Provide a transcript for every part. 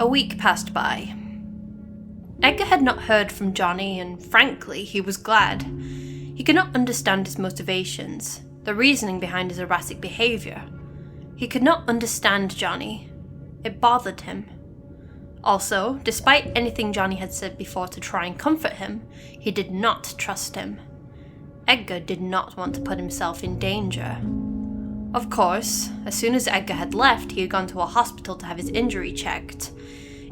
A week passed by. Edgar had not heard from Johnny, and frankly, he was glad. He could not understand his motivations, the reasoning behind his erratic behaviour. He could not understand Johnny. It bothered him. Also, despite anything Johnny had said before to try and comfort him, he did not trust him. Edgar did not want to put himself in danger. Of course, as soon as Edgar had left, he had gone to a hospital to have his injury checked.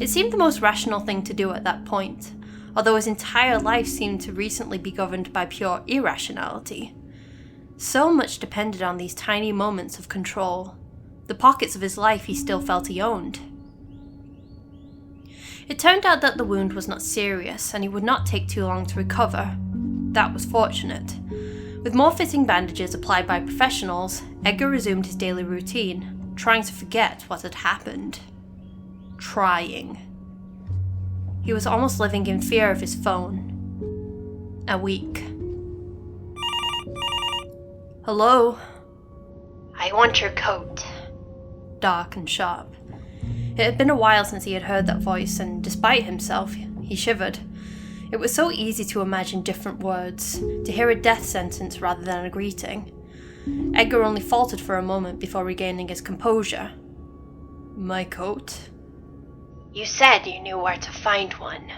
It seemed the most rational thing to do at that point, although his entire life seemed to recently be governed by pure irrationality. So much depended on these tiny moments of control, the pockets of his life he still felt he owned. It turned out that the wound was not serious, and he would not take too long to recover. That was fortunate. With more fitting bandages applied by professionals, Edgar resumed his daily routine, trying to forget what had happened. Trying. He was almost living in fear of his phone. A week. Hello? I want your coat. Dark and sharp. It had been a while since he had heard that voice, and despite himself, he shivered. It was so easy to imagine different words, to hear a death sentence rather than a greeting. Edgar only faltered for a moment before regaining his composure. My coat? You said you knew where to find one.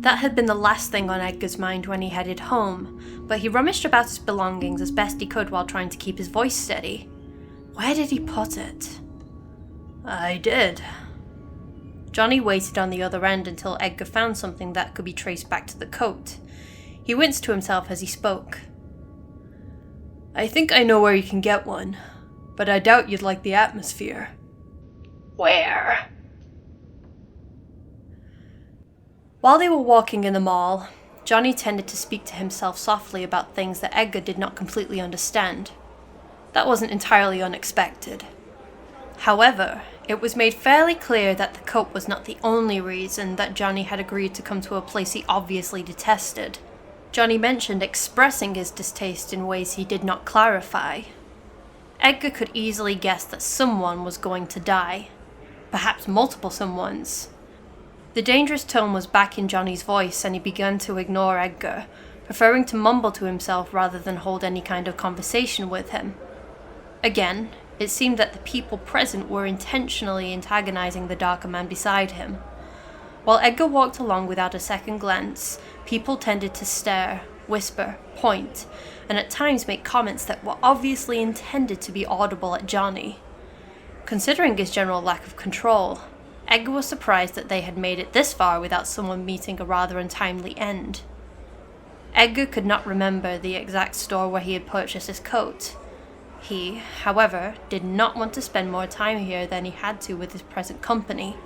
That had been the last thing on Edgar's mind when he headed home, but he rummaged about his belongings as best he could while trying to keep his voice steady. Where did he put it? I did. Johnny waited on the other end until Edgar found something that could be traced back to the coat. He winced to himself as he spoke. I think I know where you can get one, but I doubt you'd like the atmosphere. Where? While they were walking in the mall, Johnny tended to speak to himself softly about things that Edgar did not completely understand. That wasn't entirely unexpected. However, it was made fairly clear that the coat was not the only reason that Johnny had agreed to come to a place he obviously detested. Johnny mentioned expressing his distaste in ways he did not clarify. Edgar could easily guess that someone was going to die. Perhaps multiple someones. The dangerous tone was back in Johnny's voice, and he began to ignore Edgar, preferring to mumble to himself rather than hold any kind of conversation with him. Again, it seemed that the people present were intentionally antagonizing the darker man beside him. While Edgar walked along without a second glance, people tended to stare, whisper, point, and at times make comments that were obviously intended to be audible at Johnny. Considering his general lack of control, Edgar was surprised that they had made it this far without someone meeting a rather untimely end. Edgar could not remember the exact store where he had purchased his coat. He, however, did not want to spend more time here than he had to with his present company.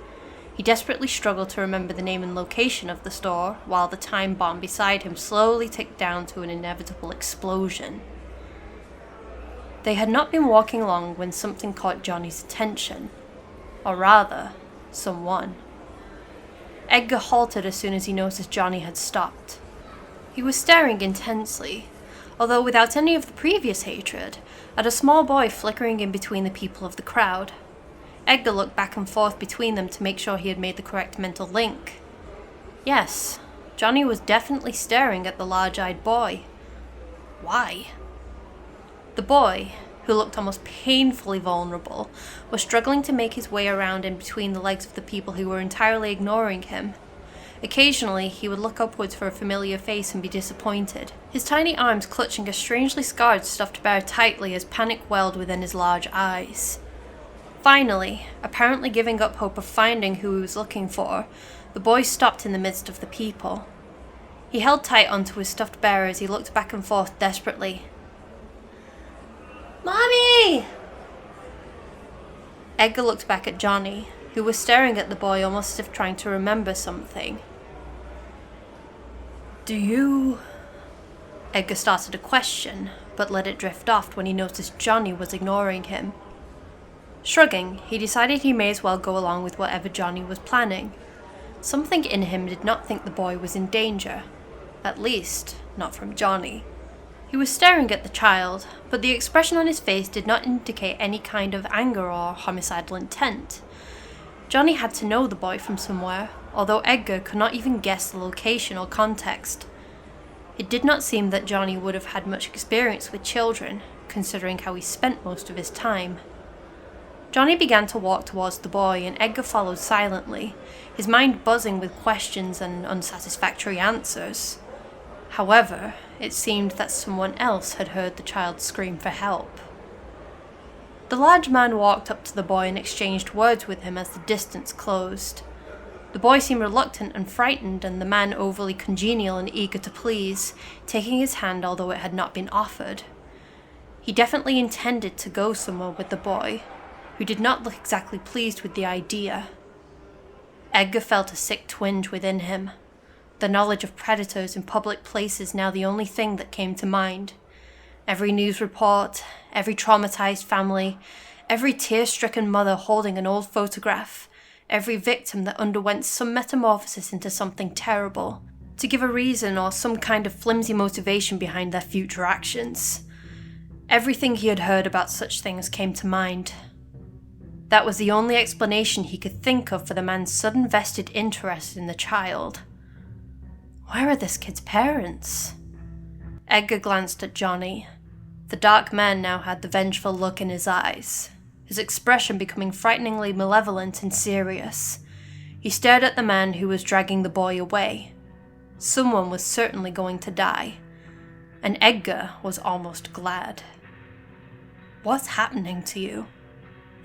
He desperately struggled to remember the name and location of the store, while the time bomb beside him slowly ticked down to an inevitable explosion. They had not been walking long when something caught Johnny's attention. Or rather, someone. Edgar halted as soon as he noticed Johnny had stopped. He was staring intensely, although without any of the previous hatred, at a small boy flickering in between the people of the crowd. Edgar looked back and forth between them to make sure he had made the correct mental link. Yes, Johnny was definitely staring at the large-eyed boy. Why? The boy, who looked almost painfully vulnerable, was struggling to make his way around in between the legs of the people who were entirely ignoring him. Occasionally, he would look upwards for a familiar face and be disappointed, his tiny arms clutching a strangely scarred stuffed bear tightly as panic welled within his large eyes. Finally, apparently giving up hope of finding who he was looking for, the boy stopped in the midst of the people. He held tight onto his stuffed bear as he looked back and forth desperately. Mommy! Edgar looked back at Johnny, who was staring at the boy almost as if trying to remember something. Do you... Edgar started a question, but let it drift off when he noticed Johnny was ignoring him. Shrugging, he decided he may as well go along with whatever Johnny was planning. Something in him did not think the boy was in danger. At least, not from Johnny. He was staring at the child, but the expression on his face did not indicate any kind of anger or homicidal intent. Johnny had to know the boy from somewhere, although Edgar could not even guess the location or context. It did not seem that Johnny would have had much experience with children, considering how he spent most of his time. Johnny began to walk towards the boy, and Edgar followed silently, his mind buzzing with questions and unsatisfactory answers. However, it seemed that someone else had heard the child scream for help. The large man walked up to the boy and exchanged words with him as the distance closed. The boy seemed reluctant and frightened, and the man overly congenial and eager to please, taking his hand although it had not been offered. He definitely intended to go somewhere with the boy, who did not look exactly pleased with the idea. Edgar felt a sick twinge within him. The knowledge of predators in public places now the only thing that came to mind. Every news report, every traumatized family, every tear-stricken mother holding an old photograph, every victim that underwent some metamorphosis into something terrible, to give a reason or some kind of flimsy motivation behind their future actions. Everything he had heard about such things came to mind. That was the only explanation he could think of for the man's sudden vested interest in the child. Where are this kid's parents? Edgar glanced at Johnny. The dark man now had the vengeful look in his eyes, his expression becoming frighteningly malevolent and serious. He stared at the man who was dragging the boy away. Someone was certainly going to die, and Edgar was almost glad. What's happening to you?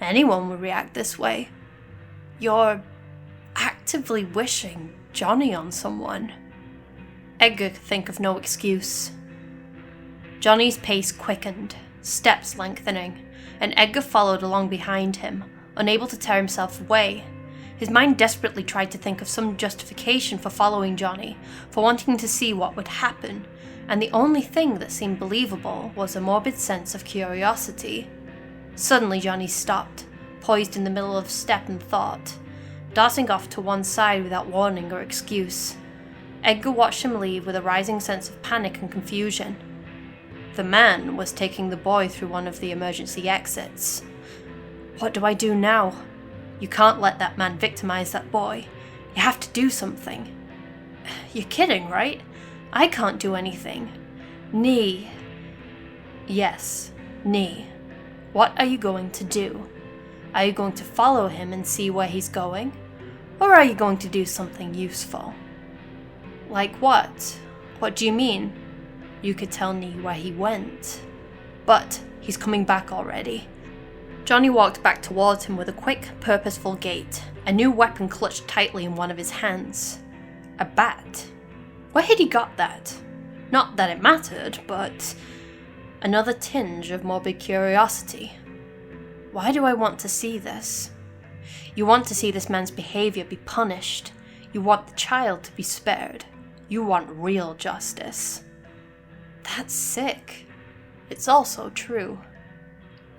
Anyone would react this way. You're actively wishing Johnny on someone. Edgar could think of no excuse. Johnny's pace quickened, steps lengthening, and Edgar followed along behind him, unable to tear himself away. His mind desperately tried to think of some justification for following Johnny, for wanting to see what would happen, and the only thing that seemed believable was a morbid sense of curiosity. Suddenly Johnny stopped, poised in the middle of step and thought, darting off to one side without warning or excuse. Edgar watched him leave with a rising sense of panic and confusion. The man was taking the boy through one of the emergency exits. What do I do now? You can't let that man victimize that boy. You have to do something. You're kidding, right? I can't do anything. Nee. Yes, Nee. What are you going to do? Are you going to follow him and see where he's going? Or are you going to do something useful? Like what? What do you mean? You could tell Nee where he went. But he's coming back already. Johnny walked back towards him with a quick, purposeful gait, a new weapon clutched tightly in one of his hands. A bat. Where had he got that? Not that it mattered, but another tinge of morbid curiosity. Why do I want to see this? You want to see this man's behavior be punished. You want the child to be spared. You want real justice. That's sick. It's also true.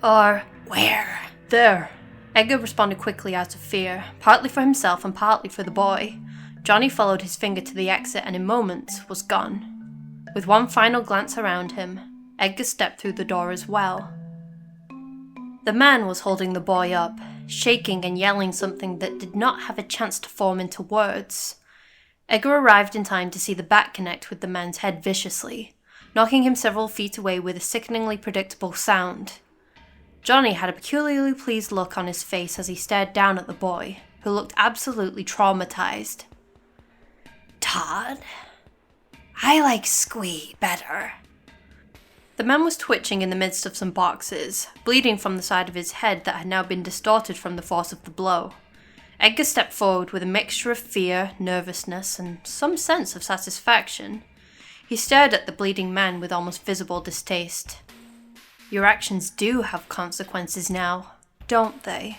Or where? There. Edgar responded quickly out of fear, partly for himself and partly for the boy. Johnny followed his finger to the exit and in moments was gone. With one final glance around him, Edgar stepped through the door as well. The man was holding the boy up, shaking and yelling something that did not have a chance to form into words. Edgar arrived in time to see the bat connect with the man's head viciously, knocking him several feet away with a sickeningly predictable sound. Johnny had a peculiarly pleased look on his face as he stared down at the boy, who looked absolutely traumatized. Todd? I like Squee better. The man was twitching in the midst of some boxes, bleeding from the side of his head that had now been distorted from the force of the blow. Edgar stepped forward with a mixture of fear, nervousness, and some sense of satisfaction. He stared at the bleeding man with almost visible distaste. Your actions do have consequences now, don't they?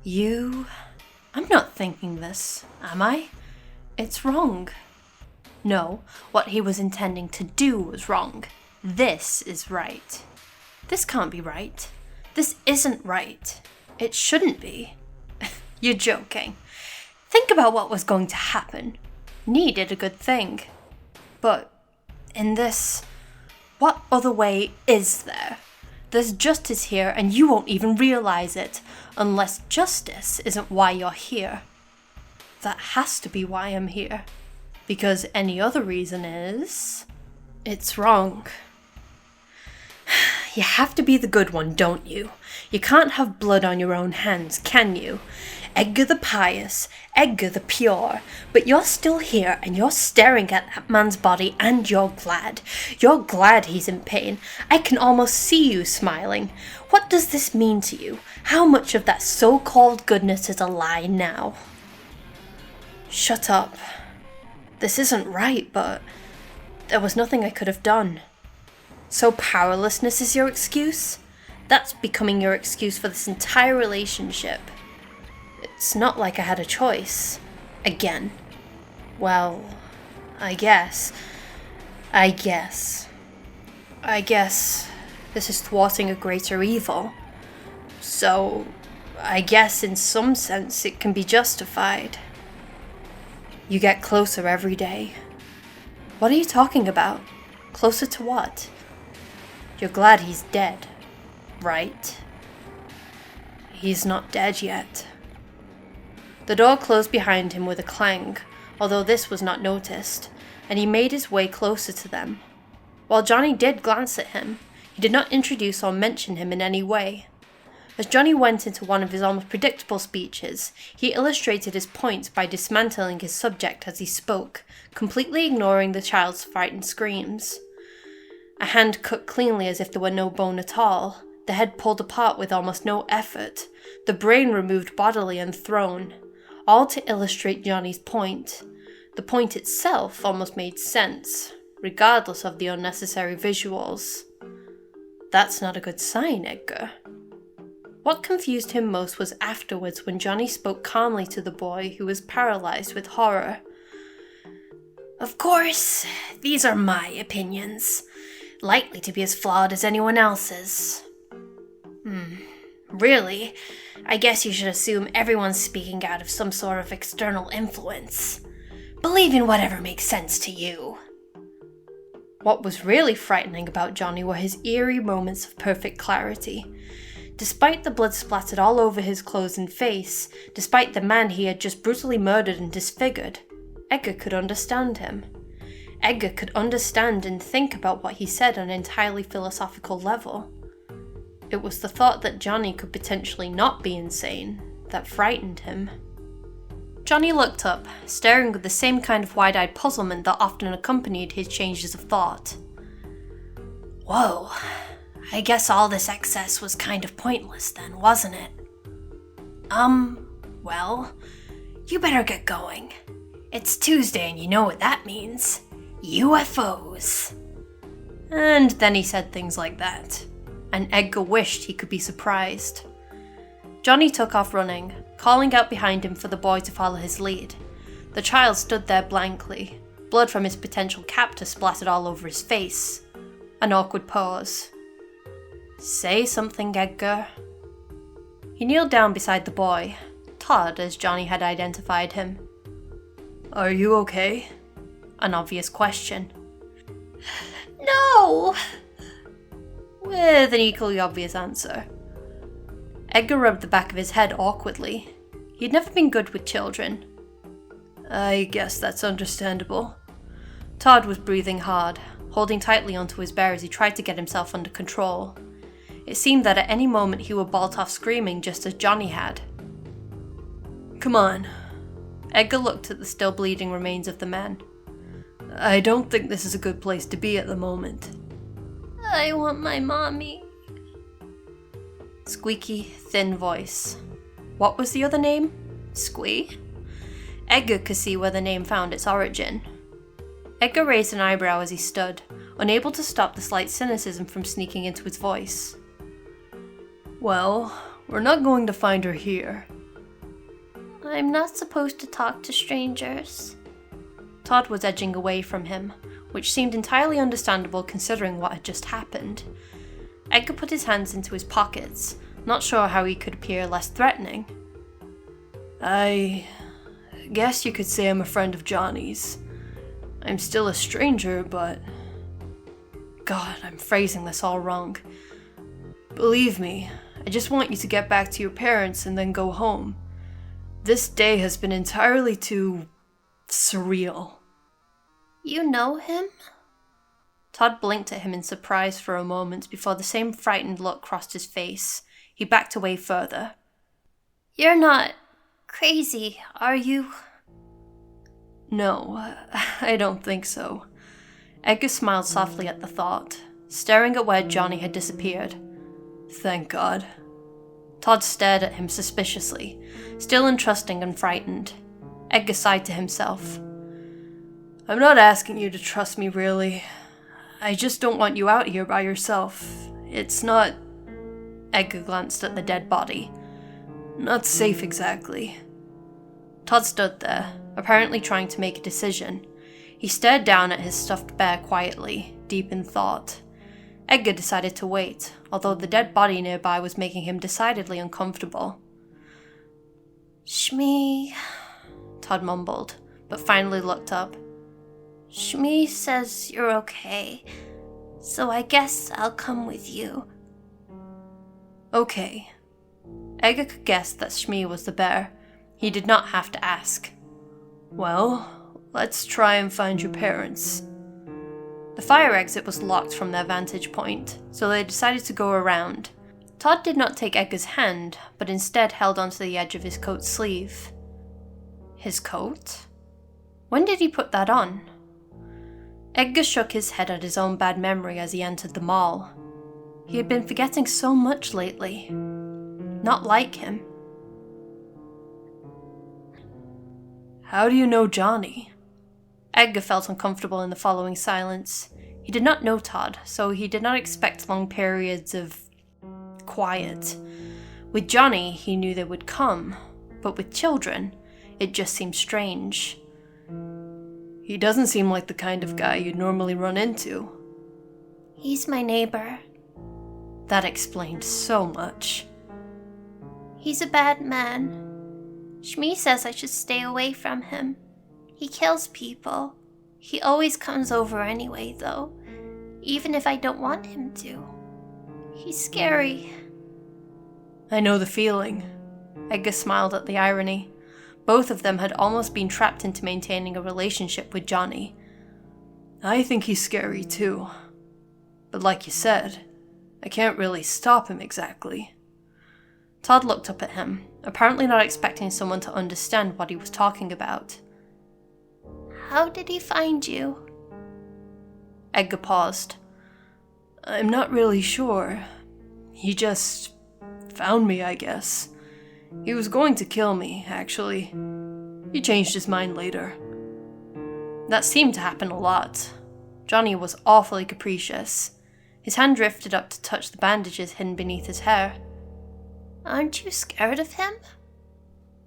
I'm not thinking this, am I? It's wrong. No, what he was intending to do was wrong. This is right. This can't be right. This isn't right. It shouldn't be. You're joking. Think about what was going to happen. Nee did a good thing. But in this, what other way is there? There's justice here and you won't even realize it, unless justice isn't why you're here. That has to be why I'm here. Because any other reason is... it's wrong. You have to be the good one, don't you? You can't have blood on your own hands, can you? Edgar the pious, Edgar the pure, but you're still here and you're staring at that man's body and you're glad. You're glad he's in pain. I can almost see you smiling. What does this mean to you? How much of that so-called goodness is a lie now? Shut up. This isn't right, but there was nothing I could have done. So powerlessness is your excuse? That's becoming your excuse for this entire relationship. It's not like I had a choice. Again. Well, I guess this is thwarting a greater evil. So, I guess in some sense it can be justified. You get closer every day. What are you talking about? Closer to what? You're glad he's dead, right? He's not dead yet. The door closed behind him with a clang, although this was not noticed, and he made his way closer to them. While Johnny did glance at him, he did not introduce or mention him in any way. As Johnny went into one of his almost predictable speeches, he illustrated his point by dismantling his subject as he spoke, completely ignoring the child's frightened screams. A hand cut cleanly as if there were no bone at all, the head pulled apart with almost no effort, the brain removed bodily and thrown, all to illustrate Johnny's point. The point itself almost made sense, regardless of the unnecessary visuals. That's not a good sign, Edgar. What confused him most was afterwards when Johnny spoke calmly to the boy who was paralyzed with horror. Of course, these are my opinions, likely to be as flawed as anyone else's. Really, I guess you should assume everyone's speaking out of some sort of external influence. Believe in whatever makes sense to you. What was really frightening about Johnny were his eerie moments of perfect clarity. Despite the blood splattered all over his clothes and face, despite the man he had just brutally murdered and disfigured, Edgar could understand him. Edgar could understand and think about what he said on an entirely philosophical level. It was the thought that Johnny could potentially not be insane that frightened him. Johnny looked up, staring with the same kind of wide-eyed puzzlement that often accompanied his changes of thought. Whoa, I guess all this excess was kind of pointless then, wasn't it? Well, you better get going. It's Tuesday and you know what that means. UFOs. And then he said things like that, and Edgar wished he could be surprised. Johnny took off running, calling out behind him for the boy to follow his lead. The child stood there blankly, blood from his potential captor splattered all over his face. An awkward pause. Say something, Edgar. He kneeled down beside the boy, Todd as Johnny had identified him. Are you okay? An obvious question. No! With an equally obvious answer. Edgar rubbed the back of his head awkwardly. He'd never been good with children. I guess that's understandable. Todd was breathing hard, holding tightly onto his bear as he tried to get himself under control. It seemed that at any moment he would bolt off screaming just as Johnny had. Come on. Edgar looked at the still bleeding remains of the man. I don't think this is a good place to be at the moment. I want my mommy. Squeaky, thin voice. What was the other name? Squee? Edgar could see where the name found its origin. Edgar raised an eyebrow as he stood, unable to stop the slight cynicism from sneaking into his voice. Well, we're not going to find her here. I'm not supposed to talk to strangers. Todd was edging away from him, which seemed entirely understandable considering what had just happened. Edgar put his hands into his pockets, not sure how he could appear less threatening. I guess you could say I'm a friend of Johnny's. I'm still a stranger, but... God, I'm phrasing this all wrong. Believe me, I just want you to get back to your parents and then go home. This day has been entirely too surreal. You know him? Todd blinked at him in surprise for a moment before the same frightened look crossed his face. He backed away further. You're not crazy, are you? No, I don't think so. Edgar smiled softly at the thought, staring at where Johnny had disappeared. Thank God. Todd stared at him suspiciously, still untrusting and frightened. Edgar sighed to himself. I'm not asking you to trust me, really. I just don't want you out here by yourself. It's not... Edgar glanced at the dead body. Not safe exactly. Todd stood there, apparently trying to make a decision. He stared down at his stuffed bear quietly, deep in thought. Edgar decided to wait, although the dead body nearby was making him decidedly uncomfortable. Shmee, Todd mumbled, but finally looked up. Shmee says you're okay, so I guess I'll come with you. Okay. Edgar could guess that Shmee was the bear. He did not have to ask. Well, let's try and find your parents. The fire exit was locked from their vantage point, so they decided to go around. Todd did not take Edgar's hand, but instead held onto the edge of his coat sleeve. His coat? When did he put that on? Edgar shook his head at his own bad memory as he entered the mall. He had been forgetting so much lately. Not like him. How do you know Johnny? Edgar felt uncomfortable in the following silence. He did not know Todd, so he did not expect long periods of quiet. With Johnny, he knew they would come, but with children, it just seemed strange. He doesn't seem like the kind of guy you'd normally run into. He's my neighbor. That explained so much. He's a bad man. Shmee says I should stay away from him. He kills people. He always comes over anyway, though, even if I don't want him to. He's scary. I know the feeling. Edgar smiled at the irony. Both of them had almost been trapped into maintaining a relationship with Johnny. I think he's scary too. But like you said, I can't really stop him exactly. Todd looked up at him, apparently not expecting someone to understand what he was talking about. How did he find you? Edgar paused. I'm not really sure. He just found me, I guess. He was going to kill me, actually. He changed his mind later. That seemed to happen a lot. Johnny was awfully capricious. His hand drifted up to touch the bandages hidden beneath his hair. Aren't you scared of him?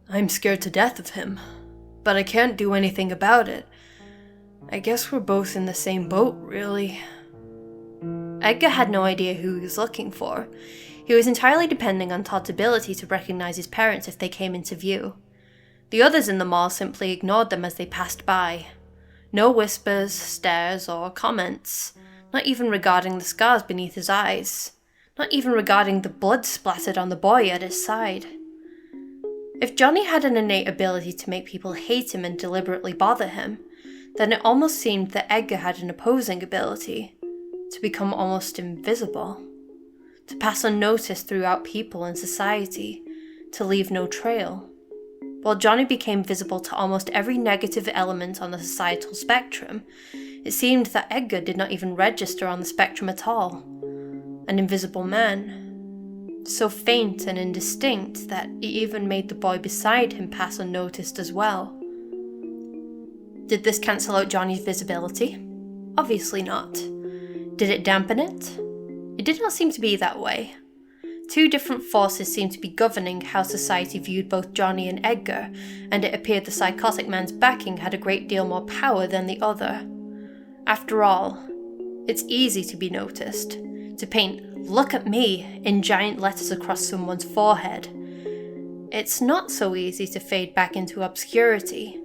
I'm scared to death of him, but I can't do anything about it. I guess we're both in the same boat, really. Edgar had no idea who he was looking for. He was entirely depending on Todd's ability to recognize his parents if they came into view. The others in the mall simply ignored them as they passed by. No whispers, stares, or comments. Not even regarding the scars beneath his eyes. Not even regarding the blood splattered on the boy at his side. If Johnny had an innate ability to make people hate him and deliberately bother him, then it almost seemed that Edgar had an opposing ability, to become almost invisible, to pass unnoticed throughout people and society, to leave no trail. While Johnny became visible to almost every negative element on the societal spectrum, it seemed that Edgar did not even register on the spectrum at all. An invisible man, so faint and indistinct that it even made the boy beside him pass unnoticed as well. Did this cancel out Johnny's visibility? Obviously not. Did it dampen it? It did not seem to be that way. Two different forces seemed to be governing how society viewed both Johnny and Edgar, and it appeared the psychotic man's backing had a great deal more power than the other. After all, it's easy to be noticed. To paint, "Look at me," in giant letters across someone's forehead. It's not so easy to fade back into obscurity,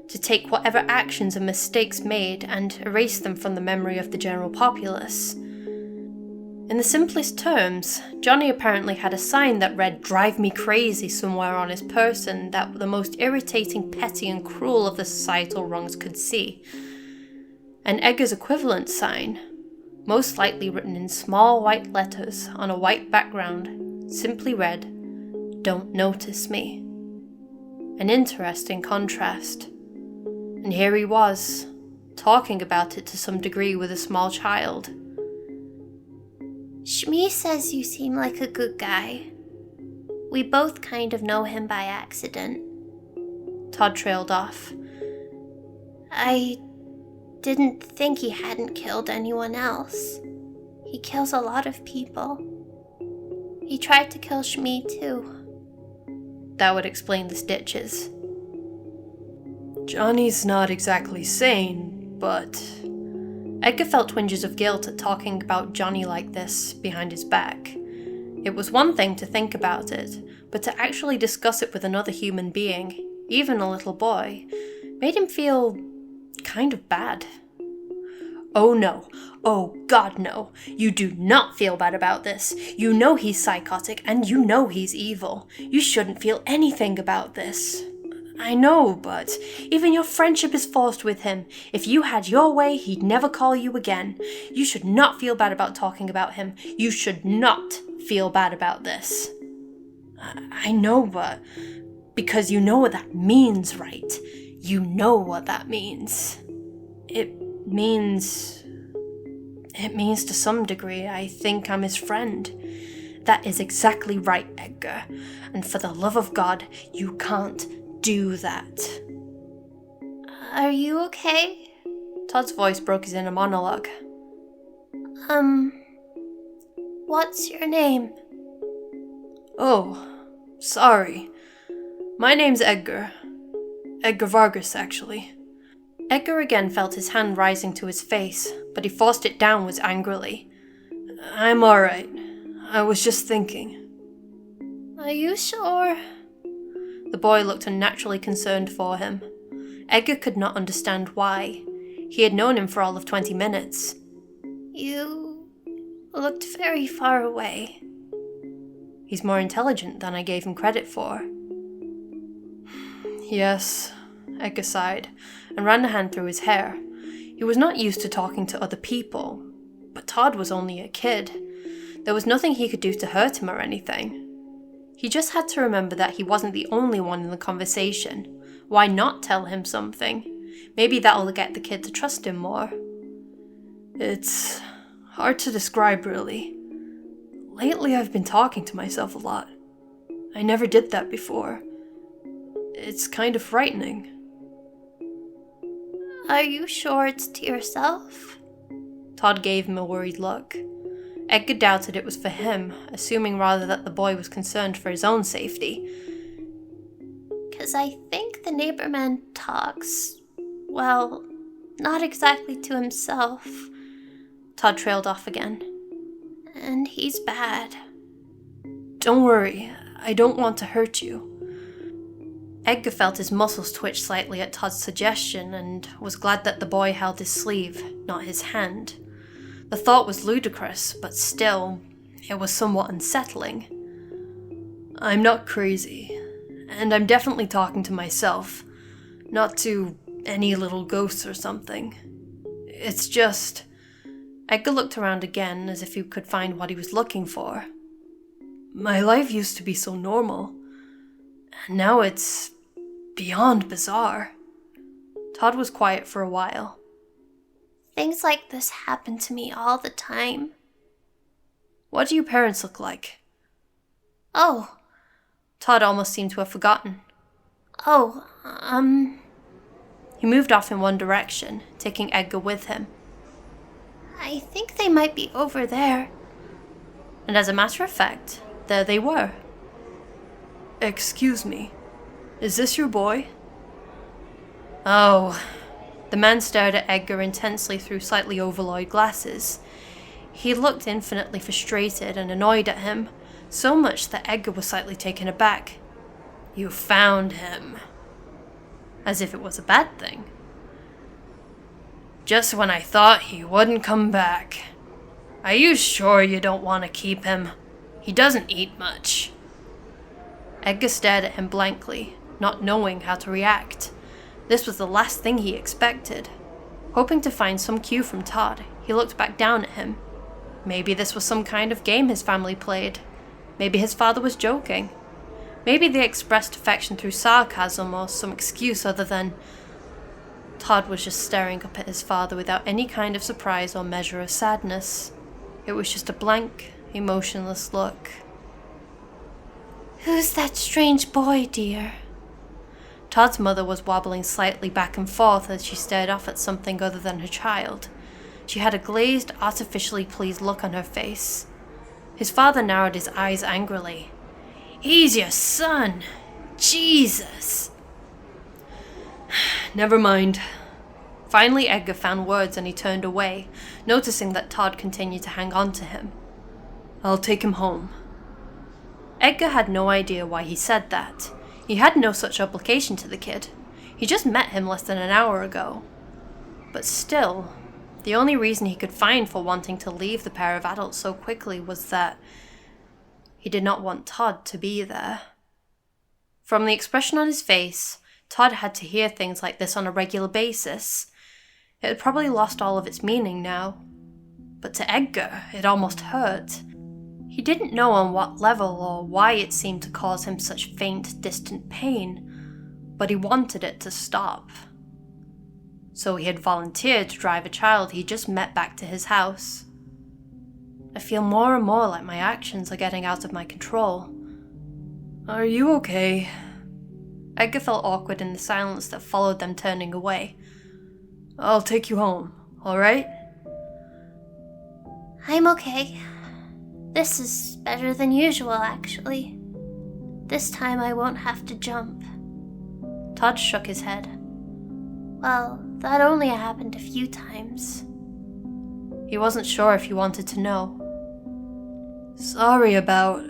to take whatever actions and mistakes made and erase them from the memory of the general populace. In the simplest terms, Johnny apparently had a sign that read "Drive me crazy" somewhere on his person that the most irritating, petty and cruel of the societal rungs could see. And Edgar's equivalent sign, most likely written in small white letters on a white background, simply read, "Don't notice me." An interesting contrast. And here he was, talking about it to some degree with a small child. Shmee says you seem like a good guy. We both kind of know him by accident. Todd trailed off. I didn't think he hadn't killed anyone else. He kills a lot of people. He tried to kill Shmee too. That would explain the stitches. Johnny's not exactly sane, but... Edgar felt twinges of guilt at talking about Johnny like this behind his back. It was one thing to think about it, but to actually discuss it with another human being, even a little boy, made him feel kind of bad. Oh no. Oh God no. You do not feel bad about this. You know he's psychotic and you know he's evil. You shouldn't feel anything about this. I know, but even your friendship is forced with him. If you had your way, he'd never call you again. You should not feel bad about talking about him. You should not feel bad about this. I know, but because you know what that means, right? You know what that means. It means to some degree, I think I'm his friend. That is exactly right, Edgar. And for the love of God, you can't do that. Are you okay? Todd's voice broke his inner monologue. What's your name? Oh, sorry. My name's Edgar. Edgar Vargas, actually. Edgar again felt his hand rising to his face, but he forced it downwards angrily. I'm alright. I was just thinking. Are you sure? The boy looked unnaturally concerned for him. Edgar could not understand why. He had known him for all of 20 minutes. You looked very far away. He's more intelligent than I gave him credit for. Yes, Edgar sighed, and ran a hand through his hair. He was not used to talking to other people, but Todd was only a kid. There was nothing he could do to hurt him or anything. He just had to remember that he wasn't the only one in the conversation. Why not tell him something? Maybe that'll get the kid to trust him more. It's hard to describe, really. Lately I've been talking to myself a lot. I never did that before. It's kind of frightening. Are you sure it's to yourself? Todd gave him a worried look. Edgar doubted it was for him, assuming rather that the boy was concerned for his own safety. 'Cause I think the neighborman talks, well, not exactly to himself. Todd trailed off again. And he's bad. Don't worry, I don't want to hurt you. Edgar felt his muscles twitch slightly at Todd's suggestion and was glad that the boy held his sleeve, not his hand. The thought was ludicrous, but still, it was somewhat unsettling. I'm not crazy, and I'm definitely talking to myself, not to any little ghosts or something. It's just... Edgar looked around again as if he could find what he was looking for. My life used to be so normal, and now it's beyond bizarre. Todd was quiet for a while. Things like this happen to me all the time. What do your parents look like? Oh. Todd almost seemed to have forgotten. Oh, He moved off in one direction, taking Edgar with him. I think they might be over there. And as a matter of fact, there they were. Excuse me, is this your boy? Oh. The man stared at Edgar intensely through slightly overloyed glasses. He looked infinitely frustrated and annoyed at him, so much that Edgar was slightly taken aback. You found him. As if it was a bad thing. Just when I thought he wouldn't come back. Are you sure you don't want to keep him? He doesn't eat much. Edgar stared at him blankly, not knowing how to react. This was the last thing he expected. Hoping to find some cue from Todd, he looked back down at him. Maybe this was some kind of game his family played. Maybe his father was joking. Maybe they expressed affection through sarcasm or some excuse other than... Todd was just staring up at his father without any kind of surprise or measure of sadness. It was just a blank, emotionless look. Who's that strange boy, dear? Todd's mother was wobbling slightly back and forth as she stared off at something other than her child. She had a glazed, artificially pleased look on her face. His father narrowed his eyes angrily. He's your son! Jesus! Never mind. Finally, Edgar found words and he turned away, noticing that Todd continued to hang on to him. I'll take him home. Edgar had no idea why he said that. He had no such obligation to the kid. He just met him less than an hour ago. But still, the only reason he could find for wanting to leave the pair of adults so quickly was that he did not want Todd to be there. From the expression on his face, Todd had to hear things like this on a regular basis. It had probably lost all of its meaning now. But to Edgar, it almost hurt. He didn't know on what level or why it seemed to cause him such faint, distant pain, but he wanted it to stop. So he had volunteered to drive a child he just met back to his house. I feel more and more like my actions are getting out of my control. Are you okay? Edgar felt awkward in the silence that followed them turning away. I'll take you home, alright? I'm okay. This is better than usual, actually. This time I won't have to jump. Todd shook his head. Well, that only happened a few times. He wasn't sure if he wanted to know. Sorry about...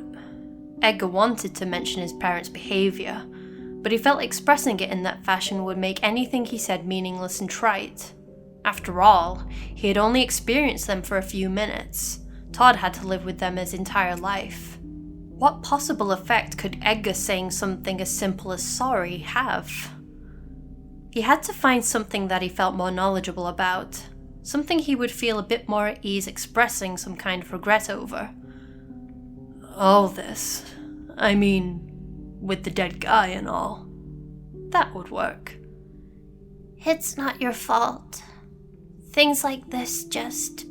Edgar wanted to mention his parents' behavior, but he felt expressing it in that fashion would make anything he said meaningless and trite. After all, he had only experienced them for a few minutes. Todd had to live with them his entire life. What possible effect could Edgar saying something as simple as sorry have? He had to find something that he felt more knowledgeable about, something he would feel a bit more at ease expressing some kind of regret over. All this, I mean, with the dead guy and all, that would work. It's not your fault. Things like this just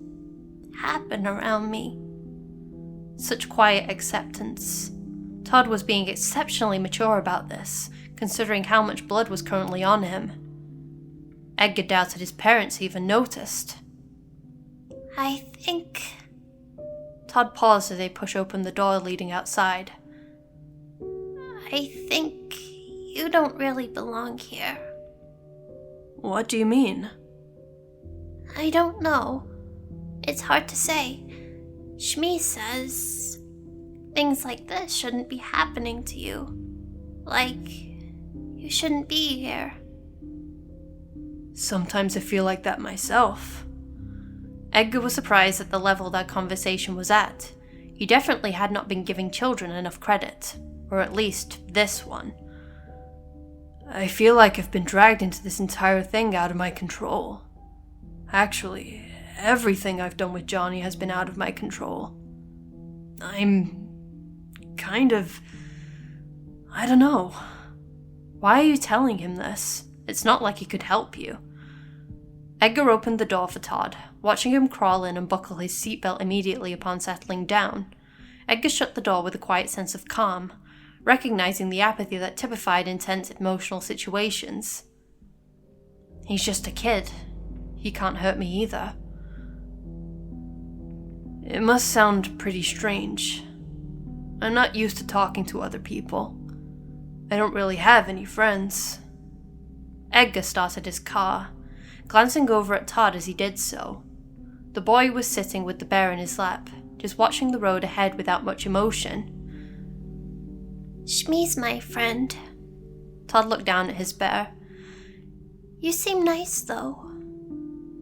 happen around me. Such quiet acceptance. Todd was being exceptionally mature about this, considering how much blood was currently on him. Edgar doubted his parents even noticed. I think... Todd paused as they push open the door leading outside. I think you don't really belong here. What do you mean? I don't know. It's hard to say. Shmi says things like this shouldn't be happening to you. Like, you shouldn't be here. Sometimes I feel like that myself. Edgar was surprised at the level that conversation was at. He definitely had not been giving children enough credit, or at least this one. I feel like I've been dragged into this entire thing out of my control. Actually, everything I've done with Johnny has been out of my control. I'm kind of... I don't know. Why are you telling him this? It's not like he could help you. Edgar opened the door for Todd, watching him crawl in and buckle his seatbelt immediately upon settling down. Edgar shut the door with a quiet sense of calm, recognizing the apathy that typified intense emotional situations. He's just a kid. He can't hurt me either. It must sound pretty strange. I'm not used to talking to other people. I don't really have any friends. Edgar started his car, glancing over at Todd as he did so. The boy was sitting with the bear in his lap, just watching the road ahead without much emotion. Shmi's my friend. Todd looked down at his bear. You seem nice, though.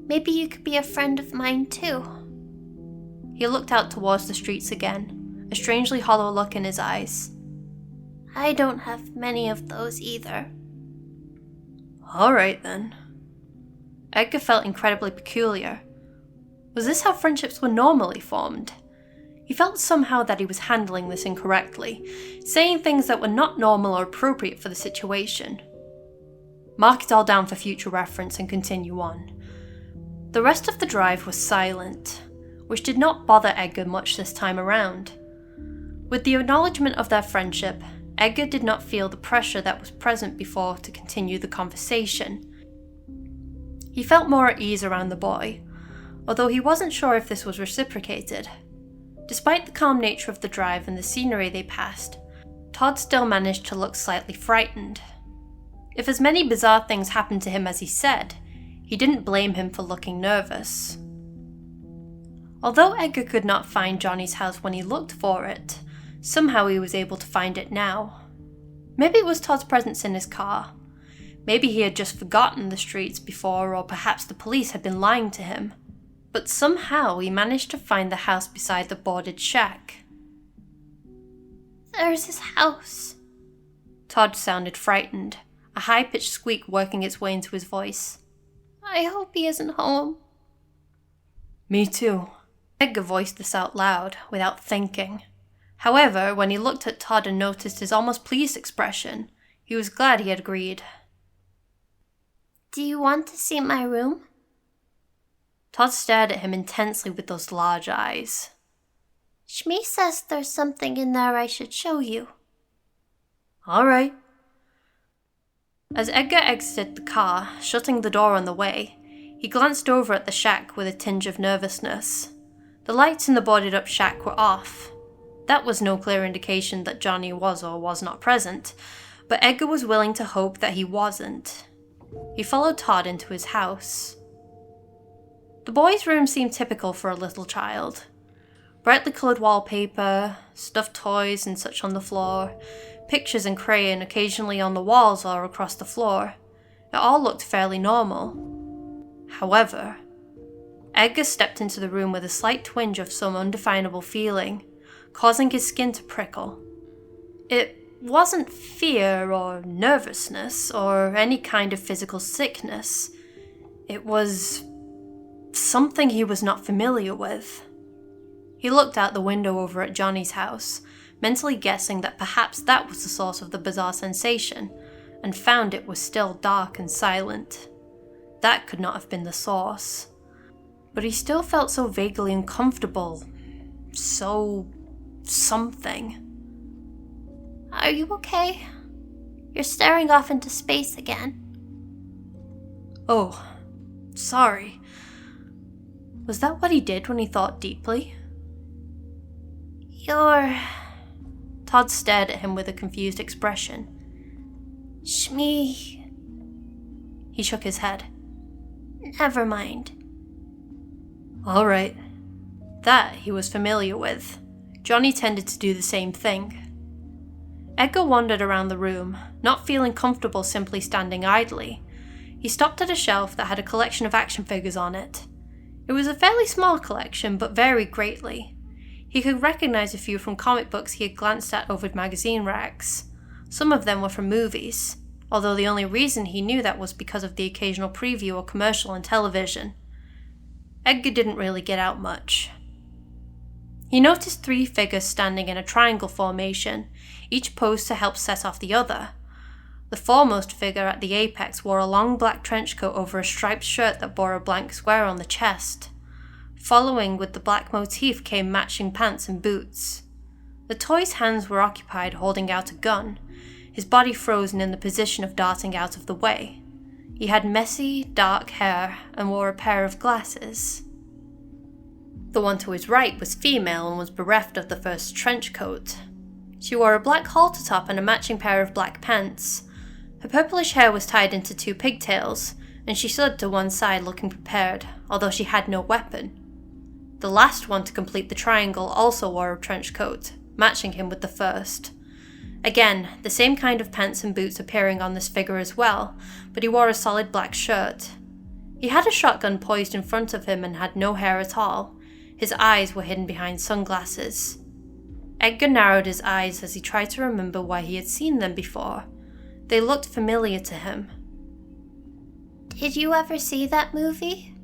Maybe you could be a friend of mine, too. He looked out towards the streets again, a strangely hollow look in his eyes. I don't have many of those either. All right then. Edgar felt incredibly peculiar. Was this how friendships were normally formed? He felt somehow that he was handling this incorrectly, saying things that were not normal or appropriate for the situation. Mark it all down for future reference and continue on. The rest of the drive was silent, which did not bother Edgar much this time around. With the acknowledgement of their friendship, Edgar did not feel the pressure that was present before to continue the conversation. He felt more at ease around the boy, although he wasn't sure if this was reciprocated. Despite the calm nature of the drive and the scenery they passed, Todd still managed to look slightly frightened. If as many bizarre things happened to him as he said, he didn't blame him for looking nervous. Although Edgar could not find Johnny's house when he looked for it, somehow he was able to find it now. Maybe it was Todd's presence in his car. Maybe he had just forgotten the streets before, or perhaps the police had been lying to him. But somehow he managed to find the house beside the boarded shack. There's his house. Todd sounded frightened, a high-pitched squeak working its way into his voice. I hope he isn't home. Me too. Edgar voiced this out loud, without thinking. However, when he looked at Todd and noticed his almost pleased expression, he was glad he had agreed. Do you want to see my room? Todd stared at him intensely with those large eyes. Shmi says there's something in there I should show you. All right. As Edgar exited the car, shutting the door on the way, he glanced over at the shack with a tinge of nervousness. The lights in the boarded-up shack were off. That was no clear indication that Johnny was or was not present, but Edgar was willing to hope that he wasn't. He followed Todd into his house. The boy's room seemed typical for a little child. Brightly coloured wallpaper, stuffed toys and such on the floor, pictures and crayon occasionally on the walls or across the floor. It all looked fairly normal. However, Edgar stepped into the room with a slight twinge of some undefinable feeling, causing his skin to prickle. It wasn't fear or nervousness or any kind of physical sickness. It was something he was not familiar with. He looked out the window over at Johnny's house, mentally guessing that perhaps that was the source of the bizarre sensation, and found it was still dark and silent. That could not have been the source. But he still felt so vaguely uncomfortable. So something. Are you okay? You're staring off into space again. Oh, sorry. Was that what he did when he thought deeply? Todd stared at him with a confused expression. Shmi. He shook his head. Never mind. All right. That he was familiar with. Johnny tended to do the same thing. Edgar wandered around the room, not feeling comfortable simply standing idly. He stopped at a shelf that had a collection of action figures on it. It was a fairly small collection, but varied greatly. He could recognize a few from comic books he had glanced at over magazine racks. Some of them were from movies, although the only reason he knew that was because of the occasional preview or commercial on television. Edgar didn't really get out much. He noticed 3 figures standing in a triangle formation, each posed to help set off the other. The foremost figure at the apex wore a long black trench coat over a striped shirt that bore a blank square on the chest. Following with the black motif came matching pants and boots. The toy's hands were occupied holding out a gun, his body frozen in the position of darting out of the way. He had messy, dark hair and wore a pair of glasses. The one to his right was female and was bereft of the first trench coat. She wore a black halter top and a matching pair of black pants. Her purplish hair was tied into 2 pigtails, and she stood to one side looking prepared, although she had no weapon. The last one to complete the triangle also wore a trench coat, matching him with the first. Again, the same kind of pants and boots appearing on this figure as well, but he wore a solid black shirt. He had a shotgun poised in front of him and had no hair at all. His eyes were hidden behind sunglasses. Edgar narrowed his eyes as he tried to remember why he had seen them before. They looked familiar to him. Did you ever see that movie?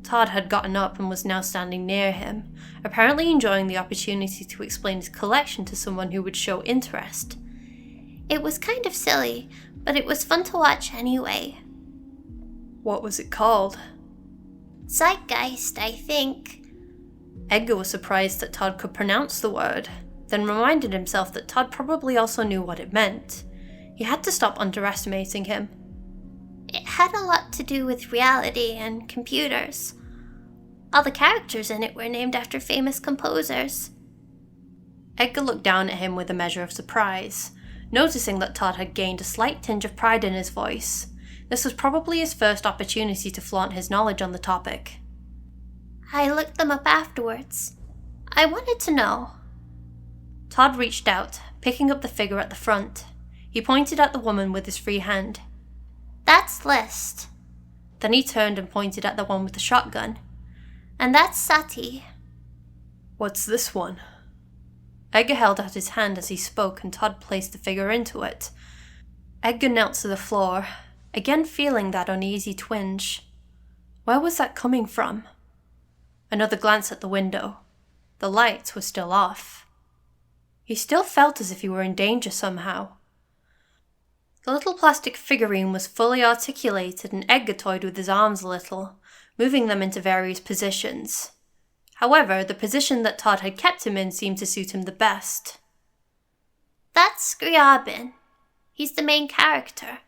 Todd had gotten up and was now standing near him, apparently enjoying the opportunity to explain his collection to someone who would show interest. It was kind of silly, but it was fun to watch anyway. What was it called? Zeitgeist, I think. Edgar was surprised that Todd could pronounce the word, then reminded himself that Todd probably also knew what it meant. He had to stop underestimating him. It had a lot to do with reality and computers. All the characters in it were named after famous composers. Edgar looked down at him with a measure of surprise, noticing that Todd had gained a slight tinge of pride in his voice. This was probably his first opportunity to flaunt his knowledge on the topic. I looked them up afterwards. I wanted to know. Todd reached out, picking up the figure at the front. He pointed at the woman with his free hand. That's List. Then he turned and pointed at the one with the shotgun. And that's Sati. What's this one? Edgar held out his hand as he spoke and Todd placed the figure into it. Edgar knelt to the floor, again feeling that uneasy twinge. Where was that coming from? Another glance at the window. The lights were still off. He still felt as if he were in danger somehow. The little plastic figurine was fully articulated and Edgar toyed with his arms a little, moving them into various positions. However, the position that Todd had kept him in seemed to suit him the best. That's Scriabin. He's the main character.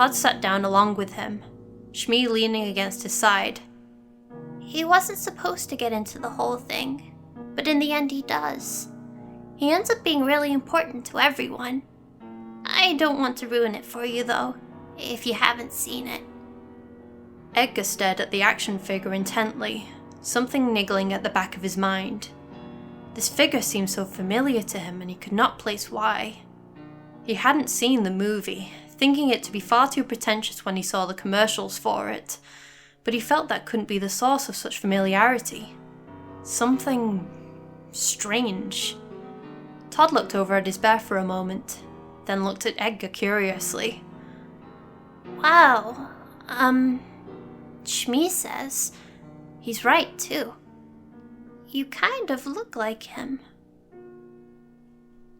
Todd sat down along with him, Shmee leaning against his side. He wasn't supposed to get into the whole thing, but in the end he does. He ends up being really important to everyone. I don't want to ruin it for you though, if you haven't seen it. Edgar stared at the action figure intently, something niggling at the back of his mind. This figure seemed so familiar to him and he could not place why. He hadn't seen the movie, thinking it to be far too pretentious when he saw the commercials for it, but he felt that couldn't be the source of such familiarity. Something strange. Todd looked over at his bear for a moment, then looked at Edgar curiously. Wow, Shmee says he's right too. You kind of look like him.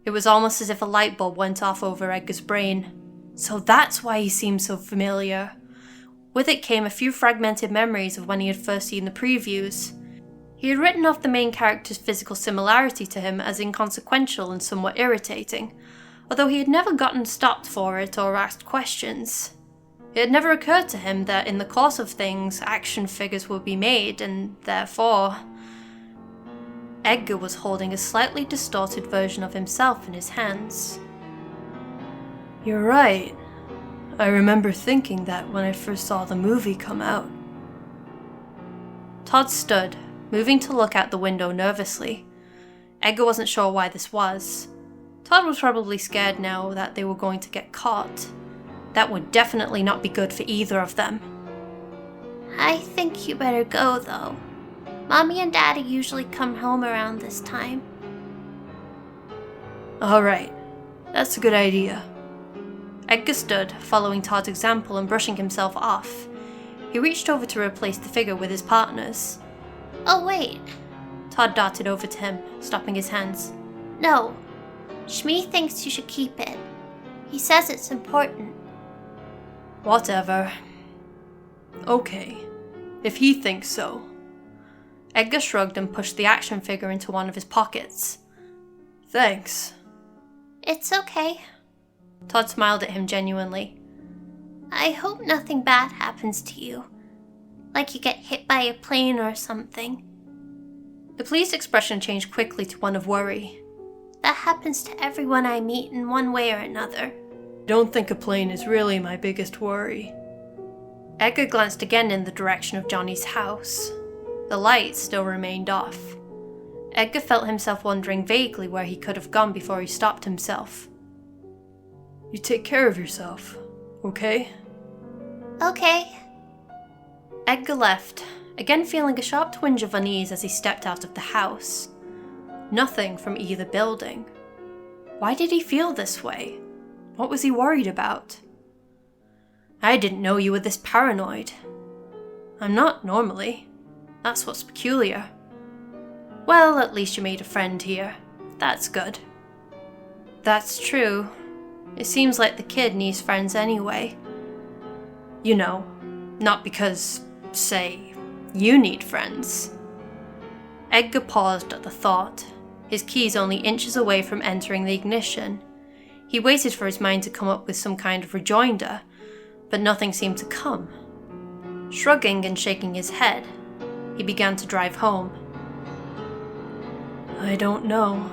It was almost as if a light bulb went off over Edgar's brain. So that's why he seemed so familiar. With it came a few fragmented memories of when he had first seen the previews. He had written off the main character's physical similarity to him as inconsequential and somewhat irritating, although he had never gotten stopped for it or asked questions. It had never occurred to him that in the course of things, action figures would be made, and therefore... Edgar was holding a slightly distorted version of himself in his hands. You're right. I remember thinking that when I first saw the movie come out. Todd stood, moving to look out the window nervously. Edgar wasn't sure why this was. Todd was probably scared now that they were going to get caught. That would definitely not be good for either of them. I think you better go though. Mommy and Daddy usually come home around this time. Alright, that's a good idea. Edgar stood, following Todd's example and brushing himself off. He reached over to replace the figure with his partner's. Oh wait. Todd darted over to him, stopping his hands. No. Shmee thinks you should keep it. He says it's important. Whatever. Okay, if he thinks so. Edgar shrugged and pushed the action figure into one of his pockets. Thanks. It's okay. Todd smiled at him genuinely. I hope nothing bad happens to you. Like you get hit by a plane or something. The pleased expression changed quickly to one of worry. That happens to everyone I meet in one way or another. I don't think a plane is really my biggest worry. Edgar glanced again in the direction of Johnny's house. The lights still remained off. Edgar felt himself wondering vaguely where he could have gone before he stopped himself. You take care of yourself, okay? Okay. Edgar left, again feeling a sharp twinge of unease as he stepped out of the house. Nothing from either building. Why did he feel this way? What was he worried about? I didn't know you were this paranoid. I'm not normally. That's what's peculiar. Well, at least you made a friend here. That's good. That's true. It seems like the kid needs friends anyway. You know, not because, say, you need friends. Edgar paused at the thought, his keys only inches away from entering the ignition. He waited for his mind to come up with some kind of rejoinder, but nothing seemed to come. Shrugging and shaking his head, he began to drive home. I don't know.